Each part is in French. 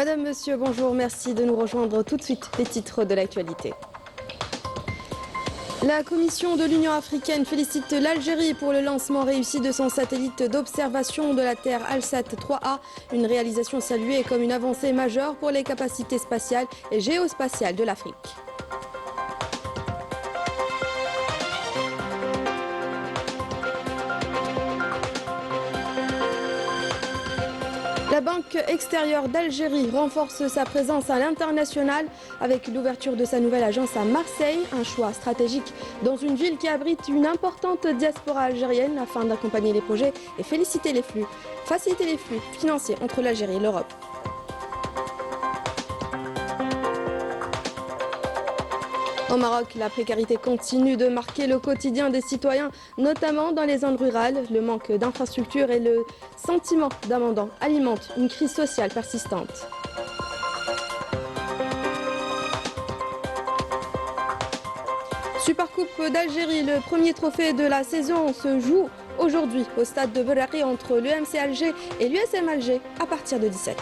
Madame, Monsieur, bonjour, merci de nous rejoindre tout de suite. Les titres de l'actualité. La Commission de l'Union africaine félicite l'Algérie pour le lancement réussi de son satellite d'observation de la Terre Alsat 3A, une réalisation saluée comme une avancée majeure pour les capacités spatiales et géospatiales de l'Afrique. La Banque extérieure d'Algérie renforce sa présence à l'international avec l'ouverture de sa nouvelle agence à Marseille, un choix stratégique dans une ville qui abrite une importante diaspora algérienne afin d'accompagner les projets et faciliter les flux financiers entre l'Algérie et l'Europe. Au Maroc, la précarité continue de marquer le quotidien des citoyens, notamment dans les zones rurales. Le manque d'infrastructures et le sentiment d'abandon alimentent une crise sociale persistante. Supercoupe d'Algérie, le premier trophée de la saison se joue aujourd'hui au stade de Berrari entre l'UMC Alger et l'USM Alger à partir de 17h.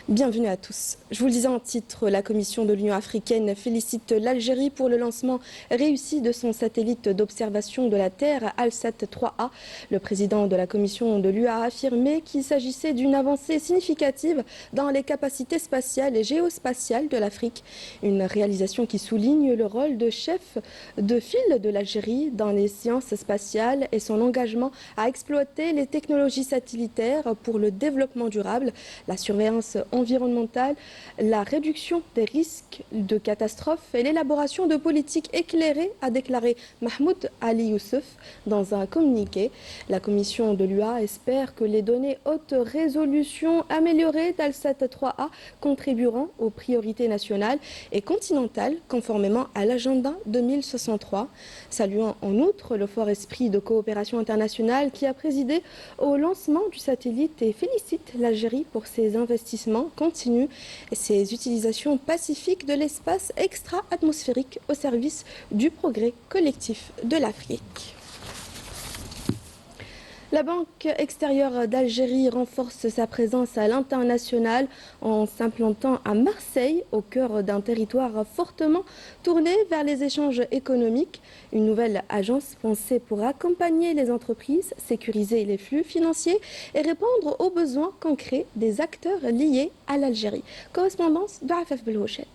Bienvenue à tous. Je vous le disais en titre, la Commission de l'Union africaine félicite l'Algérie pour le lancement réussi de son satellite d'observation de la Terre Alsat 3A. Le président de la Commission de l'UA a affirmé qu'il s'agissait d'une avancée significative dans les capacités spatiales et géospatiales de l'Afrique. Une réalisation qui souligne le rôle de chef de file de l'Algérie dans les sciences spatiales et son engagement à exploiter les technologies satellitaires pour le développement durable, la surveillance environnementale, la réduction des risques de catastrophes et l'élaboration de politiques éclairées, a déclaré Mahmoud Ali Youssef dans un communiqué. La commission de l'UA espère que les données haute résolution améliorées d'Alsat 3A contribueront aux priorités nationales et continentales conformément à l'agenda 2063, saluant en outre le fort esprit de coopération internationale qui a présidé au lancement du satellite et félicite l'Algérie pour ses investissements continue et ses utilisations pacifiques de l'espace extra-atmosphérique au service du progrès collectif de l'Afrique. La Banque extérieure d'Algérie renforce sa présence à l'international en s'implantant à Marseille, au cœur d'un territoire fortement tourné vers les échanges économiques. Une nouvelle agence pensée pour accompagner les entreprises, sécuriser les flux financiers et répondre aux besoins concrets des acteurs liés à l'Algérie. Correspondance de Afef Belhouchet.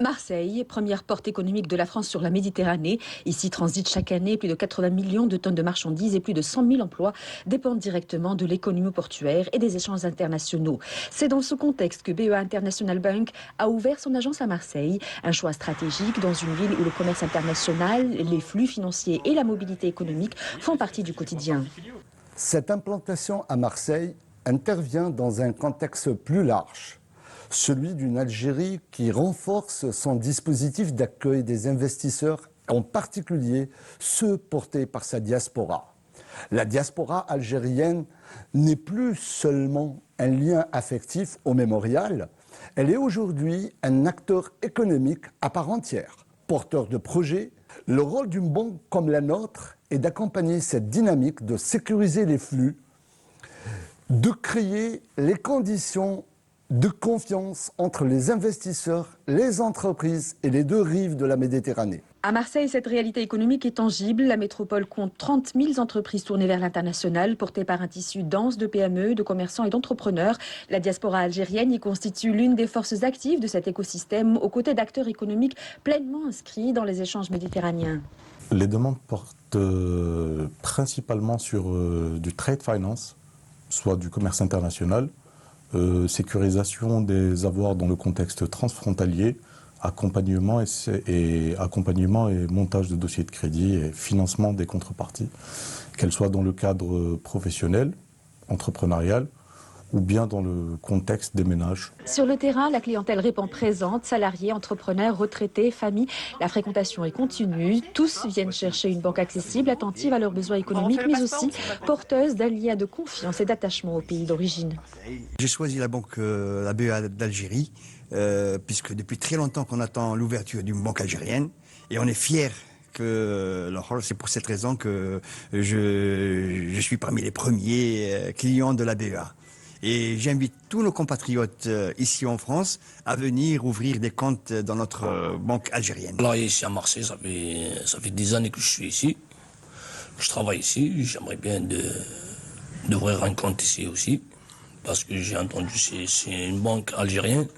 Marseille, première porte économique de la France sur la Méditerranée. Ici transitent chaque année plus de 80 millions de tonnes de marchandises et plus de 100 000 emplois dépendent directement de l'économie portuaire et des échanges internationaux. C'est dans ce contexte que BEA International Bank a ouvert son agence à Marseille, un choix stratégique dans une ville où le commerce international, les flux financiers et la mobilité économique font partie du quotidien. Cette implantation à Marseille intervient dans un contexte plus large, celui d'une Algérie qui renforce son dispositif d'accueil des investisseurs, en particulier ceux portés par sa diaspora. La diaspora algérienne n'est plus seulement un lien affectif au mémorial, elle est aujourd'hui un acteur économique à part entière, porteur de projets. Le rôle d'une banque comme la nôtre est d'accompagner cette dynamique, de sécuriser les flux, de créer les conditions de confiance entre les investisseurs, les entreprises et les deux rives de la Méditerranée. À Marseille, cette réalité économique est tangible. La métropole compte 30 000 entreprises tournées vers l'international, portées par un tissu dense de PME, de commerçants et d'entrepreneurs. La diaspora algérienne y constitue l'une des forces actives de cet écosystème, aux côtés d'acteurs économiques pleinement inscrits dans les échanges méditerranéens. Les demandes portent principalement sur du trade finance, soit du commerce international, sécurisation des avoirs dans le contexte transfrontalier, accompagnement et montage de dossiers de crédit et financement des contreparties, qu'elles soient dans le cadre professionnel, entrepreneurial ou bien dans le contexte des ménages. Sur le terrain, la clientèle répond présente, salariés, entrepreneurs, retraités, familles. La fréquentation est continue. Tous viennent chercher une banque accessible, attentive à leurs besoins économiques, mais aussi porteuse d'un lien de confiance et d'attachement au pays d'origine. J'ai choisi la banque, la BEA d'Algérie, puisque depuis très longtemps qu'on attend l'ouverture d'une banque algérienne. Et on est fiers c'est pour cette raison que je suis parmi les premiers clients de la BEA. Et j'invite tous nos compatriotes ici en France à venir ouvrir des comptes dans notre banque algérienne. Là, ici à Marseille, ça fait 10 années que je suis ici. Je travaille ici. J'aimerais bien d'ouvrir un compte ici aussi. Parce que j'ai entendu que c'est une banque algérienne.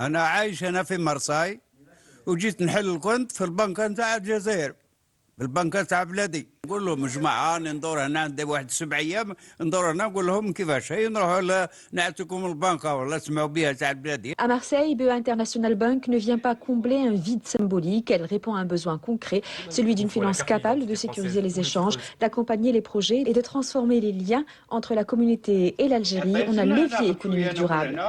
أنا عايش هنا في مرساي وجيت نحل الكونت في البنكة نتاع الجزائر في البنكة تاع بلادي نقول لهم جماعة ندور هنا عندي 7 أيام ندور هنا نقول لهم كيفاش هي نروحوا نعطيكم البنكة ولا تسمعوا بها تاع بلادي. À Marseille, BEA International Bank ne vient pas combler un vide symbolique, elle répond à un besoin concret, celui d'une finance capable de sécuriser les échanges, d'accompagner les projets et de transformer les liens entre la communauté et l'Algérie en un levier économique durable.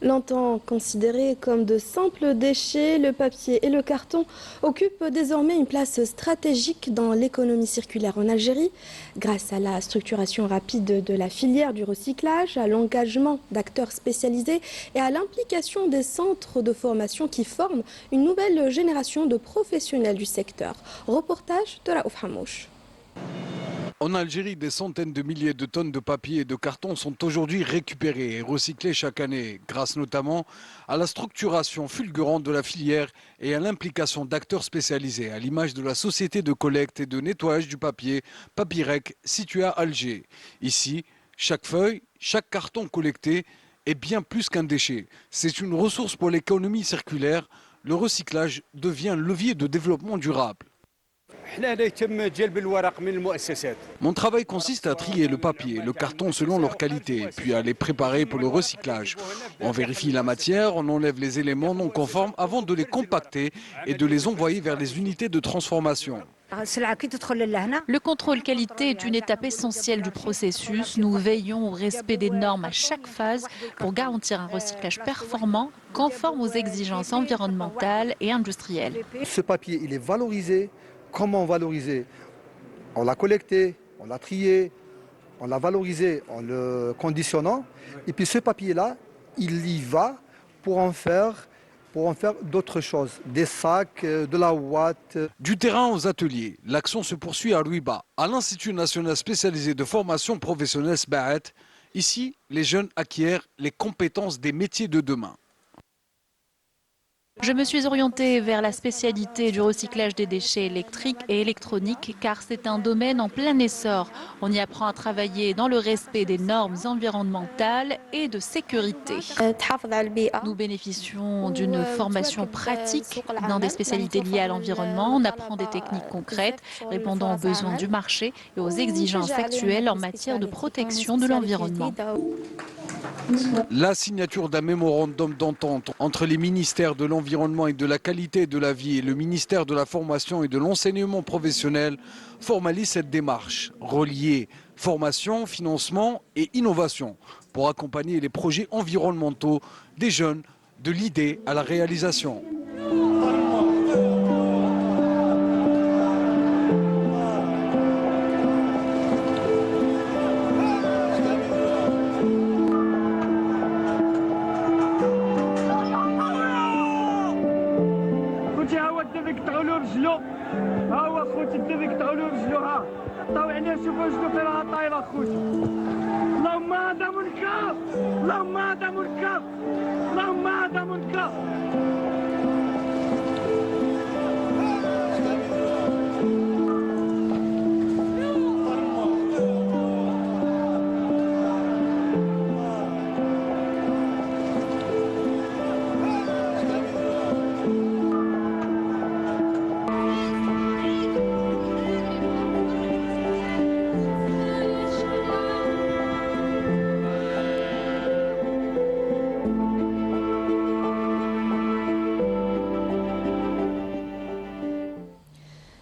Longtemps considérés comme de simples déchets, le papier et le carton occupent désormais une place stratégique dans l'économie circulaire en Algérie. Grâce à la structuration rapide de la filière du recyclage, à l'engagement d'acteurs spécialisés et à l'implication des centres de formation qui forment une nouvelle génération de professionnels du secteur. Reportage de Raouf Hamouche. En Algérie, des centaines de milliers de tonnes de papier et de carton sont aujourd'hui récupérées et recyclées chaque année, grâce notamment à la structuration fulgurante de la filière et à l'implication d'acteurs spécialisés, à l'image de la société de collecte et de nettoyage du papier, Papyrec, située à Alger. Ici, chaque feuille, chaque carton collecté est bien plus qu'un déchet. C'est une ressource pour l'économie circulaire. Le recyclage devient un levier de développement durable. Mon travail consiste à trier le papier et le carton selon leur qualité, puis à les préparer pour le recyclage. On vérifie la matière, on enlève les éléments non conformes avant de les compacter et de les envoyer vers les unités de transformation. Le contrôle qualité est une étape essentielle du processus. Nous veillons au respect des normes à chaque phase pour garantir un recyclage performant, conforme aux exigences environnementales et industrielles. Ce papier, il est valorisé. Comment valoriser? On l'a collecté, on l'a trié, on l'a valorisé en le conditionnant. Et puis ce papier-là, il y va pour en faire d'autres choses, des sacs, de la ouate. Du terrain aux ateliers, l'action se poursuit à Louiba, à l'Institut national spécialisé de formation professionnelle SBAET. Ici, les jeunes acquièrent les compétences des métiers de demain. Je me suis orientée vers la spécialité du recyclage des déchets électriques et électroniques car c'est un domaine en plein essor. On y apprend à travailler dans le respect des normes environnementales et de sécurité. Nous bénéficions d'une formation pratique dans des spécialités liées à l'environnement. On apprend des techniques concrètes répondant aux besoins du marché et aux exigences actuelles en matière de protection de l'environnement. La signature d'un mémorandum d'entente entre les ministères de l'Environnement et de la Qualité de la Vie et le ministère de la Formation et de l'Enseignement professionnel formalise cette démarche, reliée formation, financement et innovation pour accompagner les projets environnementaux des jeunes de l'idée à la réalisation.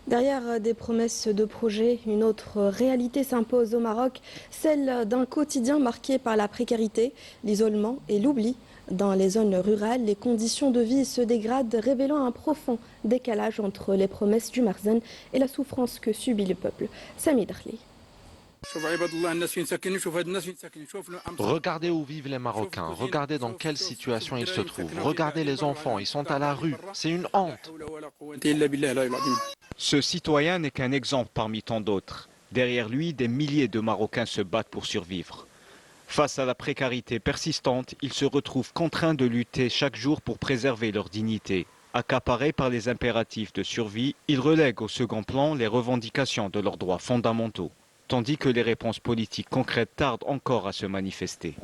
Derrière des promesses de projets, une autre réalité s'impose au Maroc, celle d'un quotidien marqué par la précarité, l'isolement et l'oubli. Dans les zones rurales, les conditions de vie se dégradent, révélant un profond décalage entre les promesses du Marzen et la souffrance que subit le peuple. Sami Darli. Regardez où vivent les Marocains, regardez dans quelle situation ils se trouvent, regardez les enfants, ils sont à la rue, c'est une honte. Ce citoyen n'est qu'un exemple parmi tant d'autres. Derrière lui, des milliers de Marocains se battent pour survivre. Face à la précarité persistante, ils se retrouvent contraints de lutter chaque jour pour préserver leur dignité. Accaparés par les impératifs de survie, ils relèguent au second plan les revendications de leurs droits fondamentaux, tandis que les réponses politiques concrètes tardent encore à se manifester.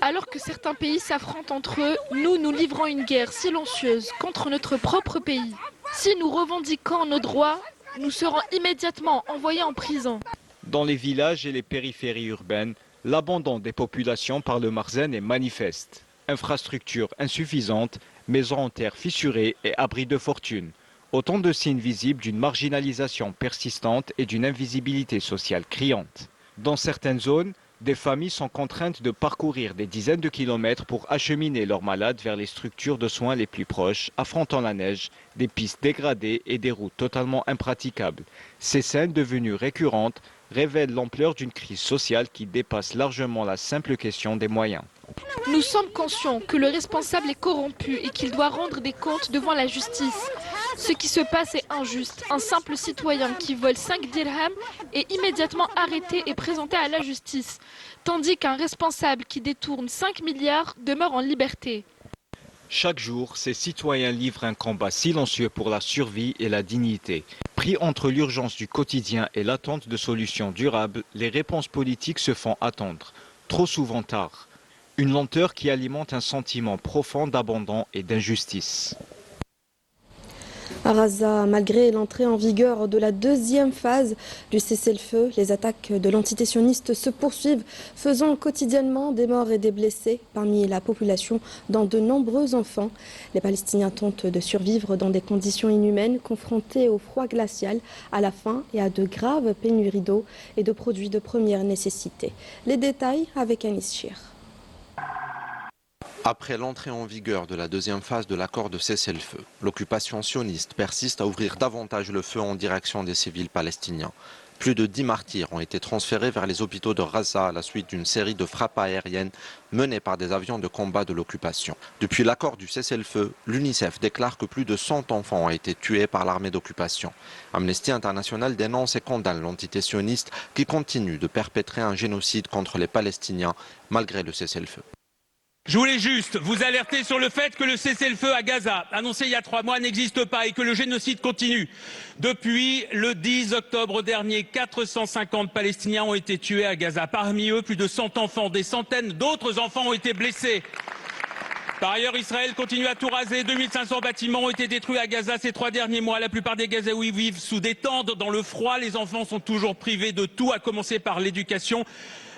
Alors que certains pays s'affrontent entre eux, nous livrons une guerre silencieuse contre notre propre pays. Si nous revendiquons nos droits, nous serons immédiatement envoyés en prison. Dans les villages et les périphéries urbaines, l'abandon des populations par le Marzen est manifeste. Infrastructures insuffisantes, maisons en terre fissurées et abris de fortune. Autant de signes visibles d'une marginalisation persistante et d'une invisibilité sociale criante. Dans certaines zones, des familles sont contraintes de parcourir des dizaines de kilomètres pour acheminer leurs malades vers les structures de soins les plus proches, affrontant la neige, des pistes dégradées et des routes totalement impraticables. Ces scènes devenues récurrentes révèlent l'ampleur d'une crise sociale qui dépasse largement la simple question des moyens. Nous sommes conscients que le responsable est corrompu et qu'il doit rendre des comptes devant la justice. Ce qui se passe est injuste. Un simple citoyen qui vole 5 dirhams est immédiatement arrêté et présenté à la justice, tandis qu'un responsable qui détourne 5 milliards demeure en liberté. Chaque jour, ces citoyens livrent un combat silencieux pour la survie et la dignité. Pris entre l'urgence du quotidien et l'attente de solutions durables, les réponses politiques se font attendre, trop souvent tard. Une lenteur qui alimente un sentiment profond d'abandon et d'injustice. À Gaza, malgré l'entrée en vigueur de la deuxième phase du cessez-le-feu, les attaques de l'entité sioniste se poursuivent, faisant quotidiennement des morts et des blessés parmi la population, dont de nombreux enfants. Les Palestiniens tentent de survivre dans des conditions inhumaines, confrontés au froid glacial, à la faim et à de graves pénuries d'eau et de produits de première nécessité. Les détails avec Anis Chir. Après l'entrée en vigueur de la deuxième phase de l'accord de cessez-le-feu, l'occupation sioniste persiste à ouvrir davantage le feu en direction des civils palestiniens. Plus de 10 martyrs ont été transférés vers les hôpitaux de Gaza à la suite d'une série de frappes aériennes menées par des avions de combat de l'occupation. Depuis l'accord du cessez-le-feu, l'UNICEF déclare que plus de 100 enfants ont été tués par l'armée d'occupation. Amnesty International dénonce et condamne l'entité sioniste qui continue de perpétrer un génocide contre les Palestiniens malgré le cessez-le-feu. Je voulais juste vous alerter sur le fait que le cessez-le-feu à Gaza, annoncé il y a 3 mois, n'existe pas et que le génocide continue. Depuis le 10 octobre dernier, 450 Palestiniens ont été tués à Gaza. Parmi eux, plus de 100 enfants. Des centaines d'autres enfants ont été blessés. Par ailleurs, Israël continue à tout raser. 2500 bâtiments ont été détruits à Gaza ces 3 derniers mois. La plupart des Gazaouis vivent sous des tentes dans le froid. Les enfants sont toujours privés de tout, à commencer par l'éducation.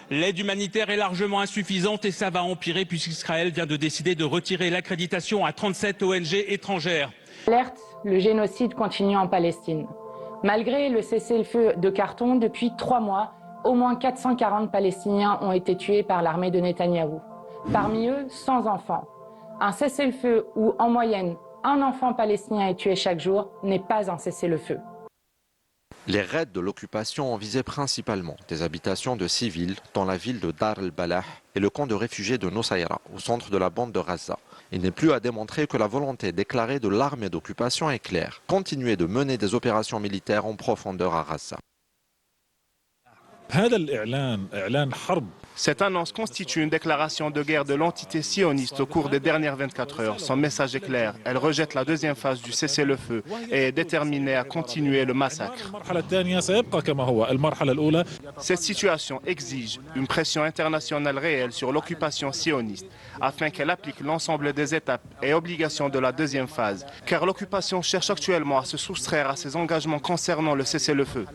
L'aide humanitaire est largement insuffisante et ça va empirer puisqu'Israël vient de décider de retirer l'accréditation à 37 ONG étrangères. Alerte, le génocide continue en Palestine. Malgré le cessez-le-feu de Khartoum, depuis 3 mois, au moins 440 Palestiniens ont été tués par l'armée de Netanyahou. Parmi eux, 100 enfants. Un cessez-le-feu où, en moyenne, un enfant palestinien est tué chaque jour n'est pas un cessez-le-feu. Les raids de l'occupation ont visé principalement des habitations de civils dans la ville de Dar el-Balah et le camp de réfugiés de Nusayra, au centre de la bande de Gaza. Il n'est plus à démontrer que la volonté déclarée de l'armée d'occupation est claire. Continuer de mener des opérations militaires en profondeur à Gaza. Cette annonce constitue une déclaration de guerre de l'entité sioniste au cours des dernières 24 heures. Son message est clair. Elle rejette la deuxième phase du cessez-le-feu et est déterminée à continuer le massacre. Cette situation exige une pression internationale réelle sur l'occupation sioniste afin qu'elle applique l'ensemble des étapes et obligations de la deuxième phase, car l'occupation cherche actuellement à se soustraire à ses engagements concernant le cessez-le-feu.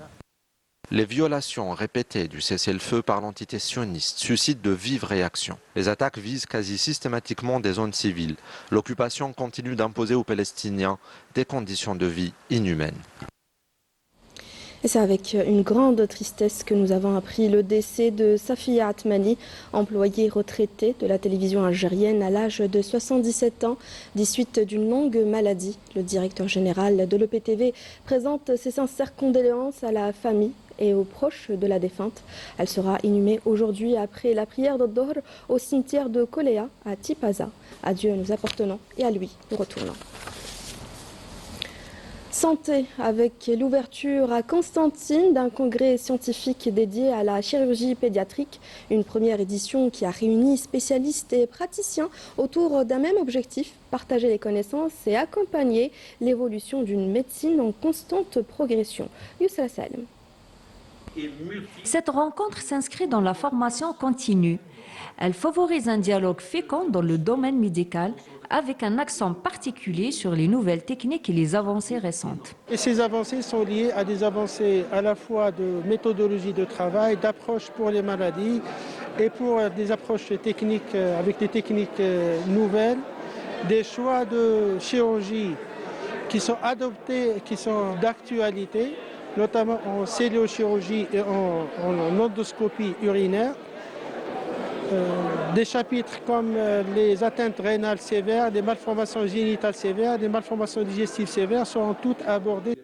Les violations répétées du cessez-le-feu par l'entité sioniste suscitent de vives réactions. Les attaques visent quasi systématiquement des zones civiles. L'occupation continue d'imposer aux Palestiniens des conditions de vie inhumaines. Et c'est avec une grande tristesse que nous avons appris le décès de Safia Atmani, employée retraitée de la télévision algérienne à l'âge de 77 ans, des suites d'une longue maladie. Le directeur général de l'EPTV présente ses sincères condoléances à la famille et aux proches de la défunte. Elle sera inhumée aujourd'hui après la prière de Dohr au cimetière de Koléa à Tipaza. À Dieu nous appartenons et à lui nous retournons. Santé, avec l'ouverture à Constantine d'un congrès scientifique dédié à la chirurgie pédiatrique, une première édition qui a réuni spécialistes et praticiens autour d'un même objectif, partager les connaissances et accompagner l'évolution d'une médecine en constante progression. Youssra Salem. Cette rencontre s'inscrit dans la formation continue. Elle favorise un dialogue fécond dans le domaine médical avec un accent particulier sur les nouvelles techniques et les avancées récentes. Et ces avancées sont liées à des avancées à la fois de méthodologie de travail, d'approche pour les maladies et pour des approches techniques avec des techniques nouvelles, des choix de chirurgie qui sont adoptés, qui sont d'actualité, notamment en celluliochirurgie et en endoscopie urinaire. Des chapitres comme les atteintes rénales sévères, les malformations génitales sévères, les malformations digestives sévères seront toutes abordées.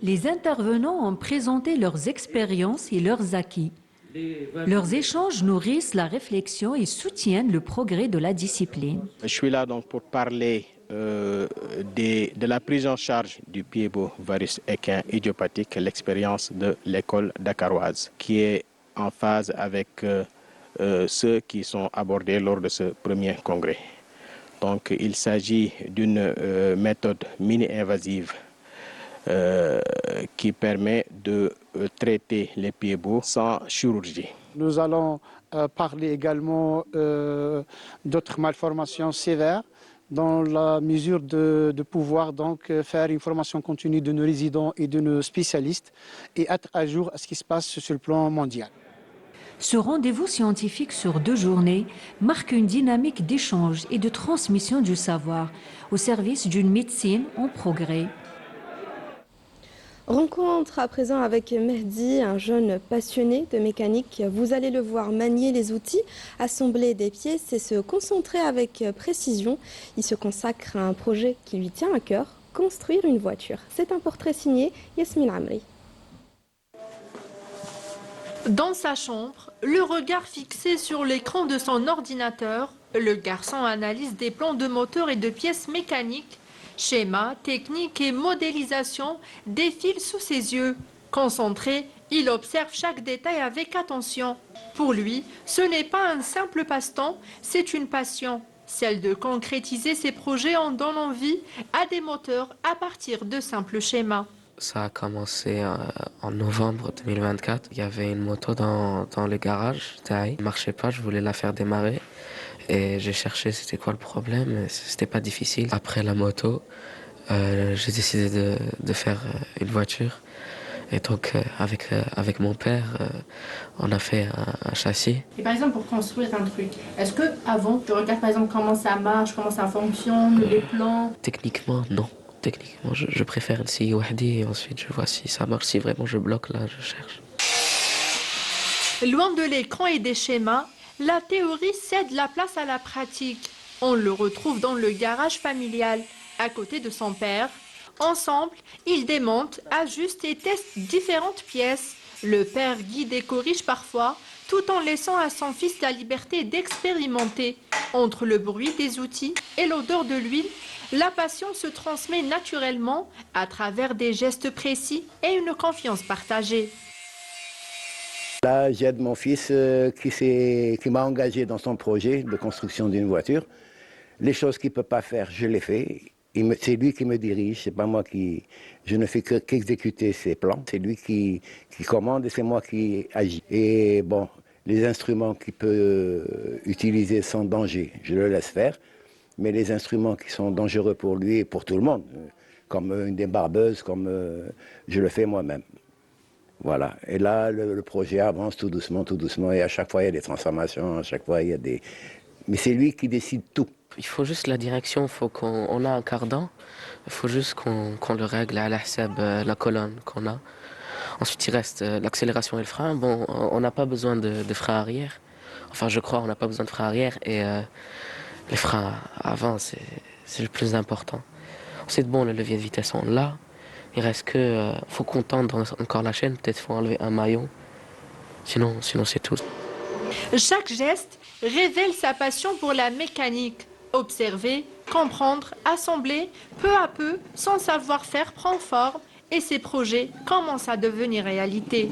Les intervenants ont présenté leurs expériences et leurs acquis. Leurs échanges nourrissent la réflexion et soutiennent le progrès de la discipline. Je suis là donc pour parler de la prise en charge du piébo-virus équin idiopathique, l'expérience de l'école dakaroise, qui est en phase avec ceux qui sont abordés lors de ce premier congrès. Donc il s'agit d'une méthode mini-invasive qui permet de traiter les piébo sans chirurgie. Nous allons parler également d'autres malformations sévères dans la mesure de pouvoir donc faire une formation continue de nos résidents et de nos spécialistes et être à jour à ce qui se passe sur le plan mondial. Ce rendez-vous scientifique sur 2 journées marque une dynamique d'échange et de transmission du savoir au service d'une médecine en progrès. Rencontre à présent avec Mehdi, un jeune passionné de mécanique. Vous allez le voir manier les outils, assembler des pièces et se concentrer avec précision. Il se consacre à un projet qui lui tient à cœur, construire une voiture. C'est un portrait signé Yasmine Amri. Dans sa chambre, le regard fixé sur l'écran de son ordinateur, le garçon analyse des plans de moteur et de pièces mécaniques. Schémas, techniques et modélisation défilent sous ses yeux. Concentré, il observe chaque détail avec attention. Pour lui, ce n'est pas un simple passe-temps, c'est une passion. Celle de concrétiser ses projets en donnant vie à des moteurs à partir de simples schémas. Ça a commencé en novembre 2024. Il y avait une moto dans le garage. Elle ne marchait pas, je voulais la faire démarrer. Et j'ai cherché c'était quoi le problème. C'était pas difficile. Après la moto, j'ai décidé de faire une voiture. Et donc avec mon père, on a fait un châssis. Et par exemple pour construire un truc, est-ce que avant tu regardes par exemple comment ça marche, comment ça fonctionne, les plans? Techniquement, non. Techniquement, je préfère essayer wahdi et ensuite je vois si ça marche. Si vraiment je bloque, là, je cherche. Loin de l'écran et des schémas, la théorie cède la place à la pratique. On le retrouve dans le garage familial, à côté de son père. Ensemble, ils démontent, ajustent et testent différentes pièces. Le père guide et corrige parfois, tout en laissant à son fils la liberté d'expérimenter. Entre le bruit des outils et l'odeur de l'huile, la passion se transmet naturellement à travers des gestes précis et une confiance partagée. Là, j'aide mon fils qui m'a engagé dans son projet de construction d'une voiture. Les choses qu'il ne peut pas faire, je les fais. C'est lui qui me dirige, c'est pas moi qui... Je ne fais qu'exécuter ses plans. C'est lui qui commande et c'est moi qui agis. Et bon, les instruments qu'il peut utiliser sans danger, je le laisse faire. Mais les instruments qui sont dangereux pour lui et pour tout le monde, comme une débarbeuse, comme je le fais moi-même. Voilà. Et là, le projet avance tout doucement, et à chaque fois, il y a des transformations, à chaque fois, il y a des... Mais c'est lui qui décide tout. Il faut juste la direction, faut qu'on a un cardan, il faut juste qu'on le règle à la colonne qu'on a. Ensuite, il reste l'accélération et le frein. Bon, on n'a pas besoin de frein arrière. Enfin, je crois, on n'a pas besoin de frein arrière et... les freins avant, c'est le plus important. Ensuite, bon, le levier de vitesse, on l'a. Il reste que, faut qu'on tente encore la chaîne, peut-être faut enlever un maillon. Sinon c'est tout. Chaque geste révèle sa passion pour la mécanique. Observer, comprendre, assembler, peu à peu, son savoir-faire prend forme et ses projets commencent à devenir réalité.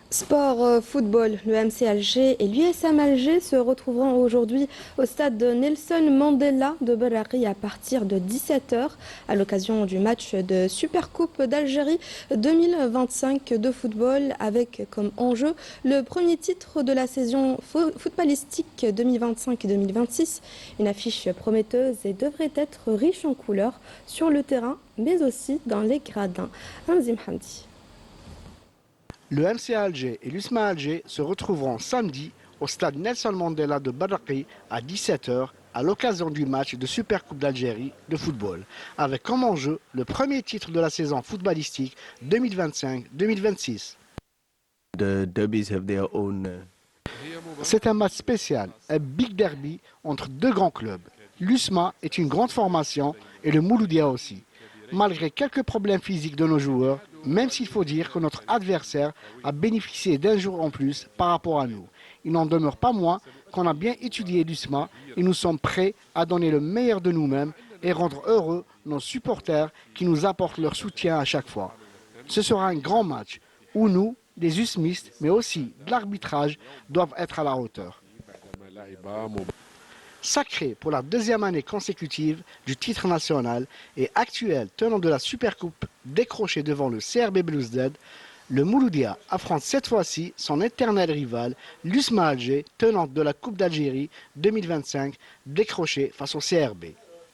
Sport, football, le MC Alger et l'USM Alger se retrouveront aujourd'hui au stade de Nelson Mandela de Berrari à partir de 17h à l'occasion du match de Supercoupe d'Algérie 2025 de football avec comme enjeu le premier titre de la saison footballistique 2025-2026. Une affiche prometteuse et devrait être riche en couleurs sur le terrain mais aussi dans les gradins. Anzim Hamdi. Le MCA Alger et l'USMA Alger se retrouveront samedi au stade Nelson Mandela de Berrari à 17h à l'occasion du match de Supercoupe d'Algérie de football, avec comme enjeu le premier titre de la saison footballistique 2025-2026. C'est un match spécial, un big derby entre deux grands clubs. L'USMA est une grande formation et le Mouloudia aussi. Malgré quelques problèmes physiques de nos joueurs, même s'il faut dire que notre adversaire a bénéficié d'un jour en plus par rapport à nous. Il n'en demeure pas moins qu'on a bien étudié l'USMA et nous sommes prêts à donner le meilleur de nous-mêmes et rendre heureux nos supporters qui nous apportent leur soutien à chaque fois. Ce sera un grand match où nous, les USMistes, mais aussi de l'arbitrage, doivent être à la hauteur. Sacré pour la deuxième année consécutive du titre national et actuel tenant de la Supercoupe décroché devant le CRB Belouizdad, le Mouloudia affronte cette fois-ci son éternel rival, l'USMA Alger, tenante de la Coupe d'Algérie 2025 décrochée face au CRB.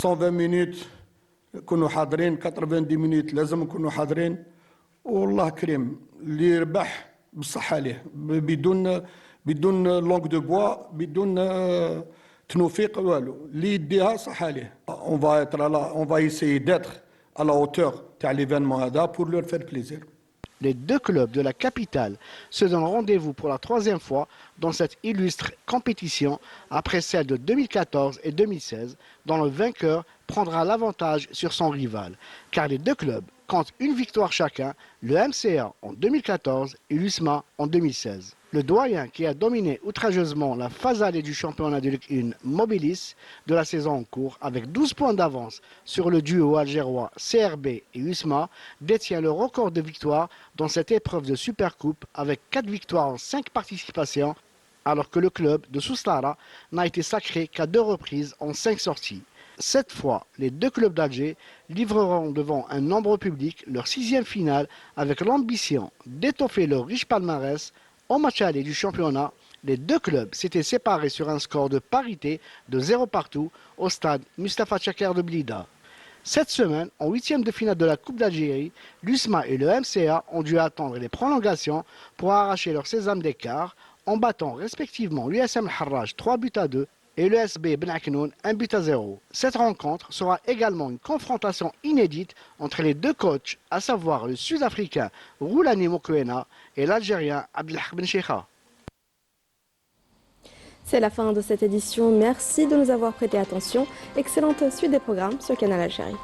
120 minutes, كنا حاضرين 90 minutes لازم نكونوا حاضرين والله كريم اللي يربح بالصحة عليه بدون لونغ دو بوا بدون on va essayer d'être à la hauteur de l'événement pour leur faire plaisir. Les deux clubs de la capitale se donnent rendez-vous pour la troisième fois dans cette illustre compétition après celle de 2014 et 2016 dont le vainqueur prendra l'avantage sur son rival. Car les deux clubs comptent une victoire chacun, le MCA en 2014 et l'USMA en 2016. Le doyen qui a dominé outrageusement la phase allée du championnat de Ligue 1 Mobilis de la saison en cours avec 12 points d'avance sur le duo algérois CRB et USMA détient le record de victoires dans cette épreuve de Supercoupe avec 4 victoires en 5 participations alors que le club de Souslara n'a été sacré qu'à 2 reprises en 5 sorties. Cette fois, les deux clubs d'Alger livreront devant un nombre public leur 6e finale avec l'ambition d'étoffer leur riche palmarès. Au match aller du championnat, les deux clubs s'étaient séparés sur un score de parité de 0 partout au stade Mustapha Chaker de Blida. Cette semaine, en 8e de finale de la Coupe d'Algérie, l'USMA et le MCA ont dû attendre les prolongations pour arracher leur sésame d'écart en battant respectivement l'USM Harraj 3-2 et l'USB Ben Aknoun 1-0. Cette rencontre sera également une confrontation inédite entre les deux coachs, à savoir le Sud-Africain Roulani Mokoena et l'Algérien Abdelhak Ben Cheikha. C'est la fin de cette édition. Merci de nous avoir prêté attention. Excellente suite des programmes sur Canal Algérie.